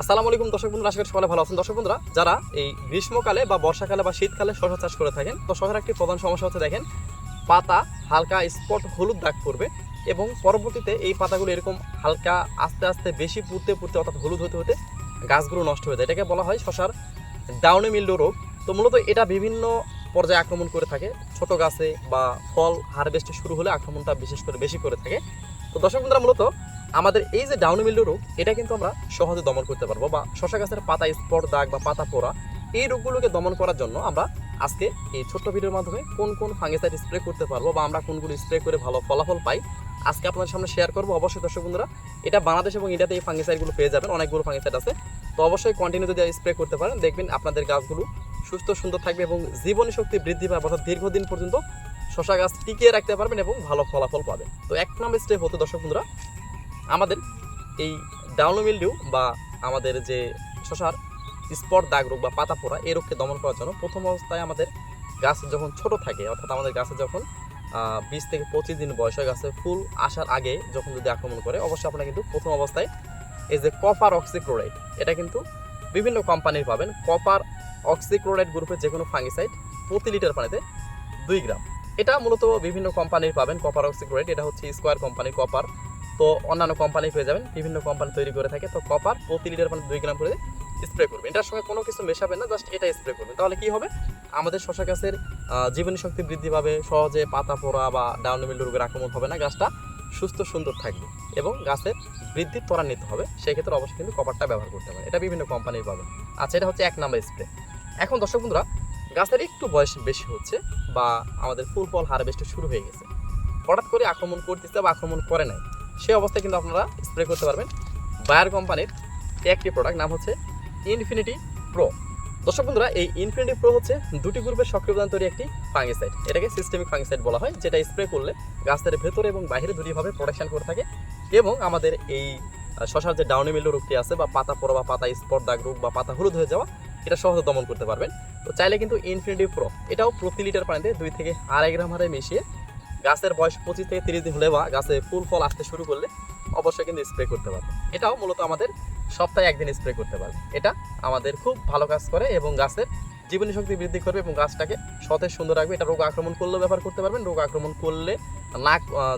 আসসালামু আলাইকুম দর্শক বন্ধুরা, আশা করি সবাই ভালো আছেন। দর্শক বন্ধুরা, যারা এই গ্রীষ্মকালে বা বর্ষাকালে বা শীতকালে শসা চাষ করে থাকেন, তো শসার একটি প্রধান সমস্যা হচ্ছে দেখেন পাতা হালকা স্পট হলুদ দাগ পড়বে এবং পরবর্তীতে এই পাতাগুলো এরকম হালকা আস্তে আস্তে বেশি পুড়তে পুড়তে অর্থাৎ হলুদ হতে হতে গাছগুলো নষ্ট হয়ে যায়। এটাকে বলা হয় শসার ডাউনি মিল্ডো রোগ। তো মূলত এটা বিভিন্ন পর্যায়ে আক্রমণ করে থাকে, ছোট গাছে বা ফল হারভেস্ট শুরু হলে আক্রমণটা বিশেষ করে বেশি করে থাকে। তো দর্শক বন্ধুরা, মূলত আমাদের এই যে ডাউনি মিল্ডো রোগ, এটা কিন্তু আমরা সহজে দমন করতে পারবো, বা শসা গাছের পাতা স্পট দাগ বা পাতা পোড়া এই রোগগুলোকে দমন করার জন্য আমরা আজকে এই ছোট্ট ভিডিওর মাধ্যমে কোন কোন ফাঙ্গিসাইড স্প্রে করতে পারবো বা আমরা কোনগুলো স্প্রে করে ভালো ফলাফল পাই আজকে আপনাদের সামনে শেয়ার করবো। অবশ্যই দর্শক বন্ধুরা, এটা বাংলাদেশ এবং ইন্ডিয়াতে এই ফাঙ্গিসাইডগুলো পেয়ে যাবেন, অনেকগুলো ফাঙ্গিসাইড আছে। তো অবশ্যই কন্টিনিউ যদি স্প্রে করতে পারেন, দেখবেন আপনাদের গাছগুলো সুস্থ সুন্দর থাকবে এবং জীবনী শক্তি বৃদ্ধি পাবে, অর্থাৎ দীর্ঘদিন পর্যন্ত শসা গাছ টিকিয়ে রাখতে পারবেন এবং ভালো ফলাফল পাবেন। তো এক নম্বর স্টেপ হতে দর্শক বন্ধুরা, আমাদের এই ডাউনি মিল্ডিউ বা আমাদের যে শসার স্পট দাগ রোগ বা পাতা পোড়া এই রোগকে দমন করার জন্য প্রথম অবস্থায় আমাদের গাছ যখন ছোট থাকে, অর্থাৎ আমাদের গাছে যখন 20 থেকে 25 দিন বয়স হয়, গাছে ফুল আসার আগে যখন যদি আক্রমণ করে, অবশ্যই আপনারা কিন্তু প্রথম অবস্থায় এই যে কপার অক্সিক্লোরাইড, এটা কিন্তু বিভিন্ন কোম্পানির পাবেন। কপার অক্সিক্লোরাইড গ্রুপের যে কোনো ফাঙ্গিসাইড প্রতি লিটার পানিতে 2 গ্রাম। এটা মূলত বিভিন্ন কোম্পানির পাবেন। কপার অক্সিক্লোরাইড এটা হচ্ছে স্কোয়ার কোম্পানির কপার, তো অন্যান্য কোম্পানি পেয়ে যাবেন, বিভিন্ন কোম্পানি তৈরি করে থাকে। তো কপার প্রতি লিটার পানি 2 গ্রাম করে স্প্রে করবেন। এটার সঙ্গে কোনো কিছু মেশাবেন না, জাস্ট এটা স্প্রে করবেন। তাহলে কি হবে, আমাদের শসা গাছের জীবনী শক্তি বৃদ্ধি পাবে, সহজে পাতা পোড়া বা ডাউনি মিল্ডু রোগের আক্রমণ হবে না, গাছটা সুস্থ সুন্দর থাকবে এবং গাছের বৃদ্ধি ত্বরান্বিত হবে। সেক্ষেত্রে অবশ্যই কিন্তু কপারটা ব্যবহার করতে পারেন, এটা বিভিন্ন কোম্পানির পাবেন। আচ্ছা, এটা হচ্ছে 1 নাম্বার স্প্রে। এখন দর্শক বন্ধুরা, গাছের একটু বয়স বেশি হচ্ছে বা আমাদের ফুল ফল হারভেস্ট শুরু হয়ে গেছে, হঠাৎ করে আক্রমণ করতেছে বা আক্রমণ করে নাই, সেই অবস্থায় কিন্তু আপনারা স্প্রে করতে পারবেন বায়ার কোম্পানির একটি প্রোডাক্ট, নাম হচ্ছে ইনফিনিটি প্রো। দর্শক বন্ধুরা, এই ইনফিনিটি প্রো হচ্ছে দুটি গ্রুপের সক্রিয় উপাদান তৈরি একটি ফাঙ্গিসাইড। এটাকে সিস্টেমিক ফাঙ্গিসাইড বলা হয়, যেটা স্প্রে করলে গাছের ভেতরে এবং বাইরে দুটিভাবে প্রোটেকশন করে থাকে এবং আমাদের এই শসার যে ডাউনি মিল্ডু রোগটি আছে বা পাতা পোড়া বা পাতা স্পট দাগ রোগ বা পাতা হলুদ হয়ে যাওয়া, এটা সহজে দমন করতে পারবেন। তো চাইলে কিন্তু ইনফিনিটি প্রো এটাও প্রতি লিটার পানিতে 2 থেকে 2.5 গ্রাম হারে মিশিয়ে গাছের বয়স 25 থেকে 30 দিন হলে বা গাছে ফুল ফল আসতে শুরু করলে অবশ্যই কিন্তু স্প্রে করতে পারবে। এটাও মূলত আমাদের সপ্তাহে 1 দিন স্প্রে করতে পারবে। এটা আমাদের খুব ভালো কাজ করে এবং গাছের জীবনী শক্তি বৃদ্ধি করবে এবং গাছটাকে সতেজ সুন্দর রাখবে। এটা রোগ আক্রমণ করলেও ব্যবহার করতে পারবেন, রোগ আক্রমণ করলে না,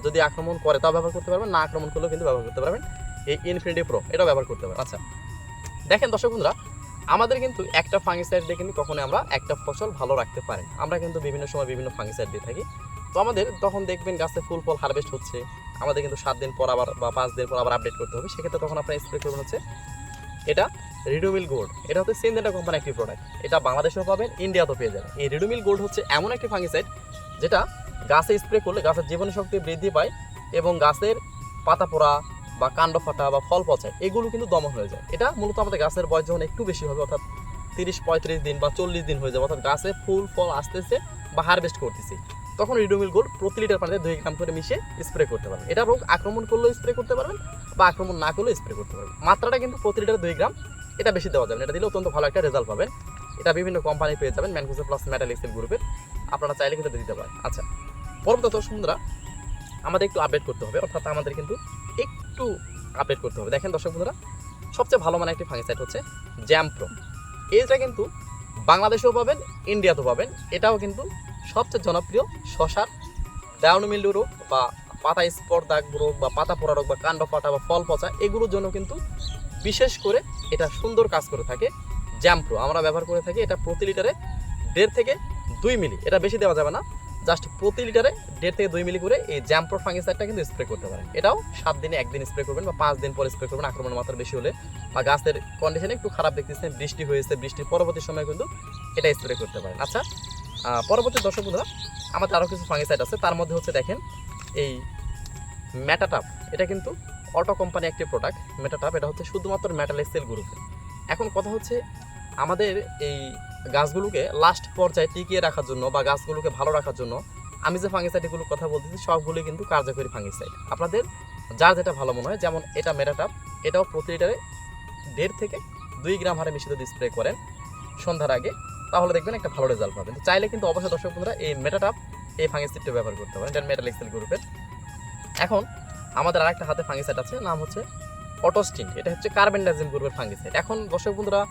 যদি আক্রমণ করে তাও ব্যবহার করতে পারবেন, না আক্রমণ করলেও কিন্তু ব্যবহার করতে পারবেন। এই ইনফিনিটি প্রো এটাও ব্যবহার করতে পারবেন। আচ্ছা দেখেন দর্শক বন্ধুরা, আমাদের কিন্তু একটা ফাঙ্গিসাইড দিয়ে কিন্তু কখনোই আমরা একটা ফসল ভালো রাখতে পারি। আমরা কিন্তু বিভিন্ন সময় বিভিন্ন ফাঙ্গিসাইড দিয়ে থাকি। তো আমাদের তখন দেখবেন গাছে ফুল ফল হারভেস্ট হচ্ছে, আমাদের কিন্তু 7 দিন পর আবার বা 5 দিন পর আবার আপডেট করতে হবে। সেক্ষেত্রে তখন আপনারা স্প্রে করবেন হচ্ছে এটা রিডোমিল গোল্ড। এটা হচ্ছে সিনজেন্টা কোম্পানি একটি প্রোডাক্ট, এটা বাংলাদেশেও পাবেন, ইন্ডিয়াতেও পেয়ে যাবেন। এই রিডোমিল গোল্ড হচ্ছে এমন একটি ফাঙ্গিসাইড যেটা গাছে স্প্রে করলে গাছের জীবনী শক্তি বৃদ্ধি পায় এবং গাছের পাতা পোড়া বা কাণ্ড ফাটা বা ফল পচা এগুলো কিন্তু দমন হয়ে যায়। এটা মূলত আমাদের গাছের বয়স যখন একটু বেশি হবে, অর্থাৎ 30-35 দিন বা 40 দিন হয়ে যাবে, অর্থাৎ গাছে ফুল ফল আসতেছে বা হারভেস্ট করতেছি, তখন রিডোমিল গোল্ড প্রতি লিটার পানিতে 2 গ্রাম করে মিশিয়ে স্প্রে করতে পারবেন। এটা রোগ আক্রমণ করলেও স্প্রে করতে পারবেন বা আক্রমণ না করলেও স্প্রে করতে পারবেন। মাত্রাটা কিন্তু প্রতি লিটারে 2 গ্রাম, এটা বেশি দেওয়া যাবে না। এটা দিলে অত্যন্ত ভালো একটা রেজাল্ট পাবেন। এটা বিভিন্ন কোম্পানি পেয়ে যাবেন, ম্যানকোজা প্লাস মেটাল এক্সেল গ্রুপের, আপনারা চাইলে কিন্তু দিতে পারেন। আচ্ছা, পরবর্তী দর্শক বন্ধুরা, আমাদের একটু আপডেট করতে হবে, অর্থাৎ আমাদের কিন্তু একটু আপডেট করতে হবে। দেখেন দর্শক বন্ধুরা, সবচেয়ে ভালো মানের একটি ফাঙ্গিসাইড হচ্ছে জ্যাম্প্রো। এইটা কিন্তু বাংলাদেশেও পাবেন, ইন্ডিয়াতেও পাবেন। এটাও কিন্তু সবচেয়ে জনপ্রিয় শসার ডাউনি মিল্ডু রোগ বা পাতা স্পট দাগ রোগ বা পাতা পোড়া রোগ বা কাণ্ড ফাটা বা ফল পচা এগুলোর জন্য কিন্তু বিশেষ করে এটা সুন্দর কাজ করে থাকে। জ্যাম্প্রো আমরা ব্যবহার করে থাকি। এটা প্রতি লিটারে 1.5 থেকে 2 মিলি, এটা বেশি দেওয়া যাবে না, জাস্ট প্রতি লিটারে 1.5 থেকে 2 মিলি করে এই জ্যাম্প্রো ফাঙ্গিসাইডটা কিন্তু স্প্রে করতে পারেন। এটাও 7 দিনে 1 দিন স্প্রে করবেন বা 5 দিন পর স্প্রে করবেন আক্রমণের মাত্রা বেশি হলে বা গাছের কন্ডিশনে একটু খারাপ দেখতেছেন, বৃষ্টি হয়েছে, বৃষ্টির পরবর্তী সময় কিন্তু এটা স্প্রে করতে পারেন। আচ্ছা, পরবর্তী দর্শক বন্ধুরা, আমাদের আরও কিছু ফাঙ্গিসাইড আছে, তার মধ্যে হচ্ছে দেখেন এই মেটাটাপ। এটা কিন্তু অটো কোম্পানি একটি প্রোডাক্ট। মেটাটাপ এটা হচ্ছে শুধুমাত্র মেটাল এক্সেল গ্রুপের। এখন কথা হচ্ছে আমাদের এই গাছগুলোকে লাস্ট পর্যায়ে টিকিয়ে রাখার জন্য বা গাছগুলোকে ভালো রাখার জন্য আমি যে ফাঙ্গিসাইডগুলোর কথা বলতেছি সবগুলোই কিন্তু কার্যকরী ফাঙ্গিসাইড। আপনাদের যার যেটা ভালো মনে হয়, যেমন এটা মেটাটাপ, এটাও প্রতি লিটারে 1.5 থেকে 2 গ্রাম হারে মিশিয়ে যদি স্প্রে করেন সন্ধ্যার আগে, তাহলে দেখবেন একটা ভালো রেজাল্ট পাবেন। তো চাইলে কিন্তু অবশ্যই দর্শক বন্ধুরা এই মেটাটাপ এই ফাঙ্গিসাইডটা ব্যবহার করতে পারেন, এটা মেটাল এক্সেল গ্রুপের। এখন আমাদের আরেকটা হাতে ফাঙ্গিসাইড আছে, নাম হচ্ছে অটোস্টিন, এটা হচ্ছে কার্বেন্ডাজিম গ্রুপের ফাঙ্গিসাইড। এখন দর্শক বন্ধুরা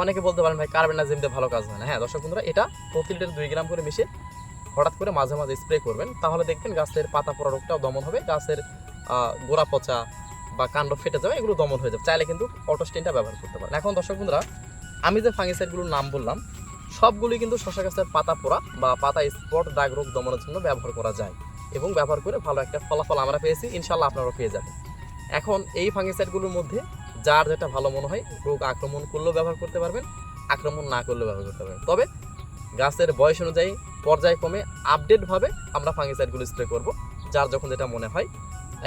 অনেকে বলতে পারেন ভাই কার্বেন্ডাজিম দিয়ে ভালো কাজ হয় না। হ্যাঁ দর্শক বন্ধুরা, এটা প্রতি লিটার 2 গ্রাম করে মিশিয়ে হঠাৎ করে মাঝে মাঝে স্প্রে করবেন, তাহলে দেখবেন গাছের পাতা পোড়া রোগটাও দমন হবে, গাছের গোড়া পচা বা কাণ্ড ফেটে যাবে এগুলো দমন হয়ে যাবে। চাইলে কিন্তু অটোস্টিনটা ব্যবহার করতে পারেন। এখন দর্শক বন্ধুরা, আমি যে ফাঙ্গিসাইডগুলোর নাম বললাম সবগুলি কিন্তু শসা গাছের পাতা পোড়া বা পাতা স্পট দাগ রোগ দমনের জন্য ব্যবহার করা যায় এবং ব্যবহার করে ভালো একটা ফলাফল আমরা পেয়েছি, ইনশাল্লাহ আপনারাও পেয়ে যাবেন। এখন এই ফাঙ্গিসাইডগুলোর মধ্যে যার যেটা ভালো মনে হয়, রোগ আক্রমণ করলেও ব্যবহার করতে পারবেন, আক্রমণ না করলেও ব্যবহার করতে পারবেন। তবে গাছের বয়স অনুযায়ী পর্যায়ক্রমে আপডেটভাবে আমরা ফাঙ্গিসাইডগুলো স্প্রে করব, যার যখন যেটা মনে হয়।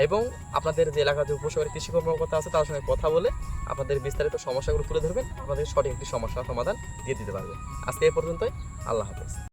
এবং আপনাদের যে এলাকাতে উপসহকারী কৃষি কর্মকর্তা আছে তার সঙ্গে কথা বলে আপনাদের বিস্তারিত সমস্যাগুলো তুলে ধরবেন, আপনাদের সঠিক একটি সমস্যার সমাধান দিয়ে দিতে পারবেন। আজকে এই পর্যন্তই, আল্লাহ হাফেজ।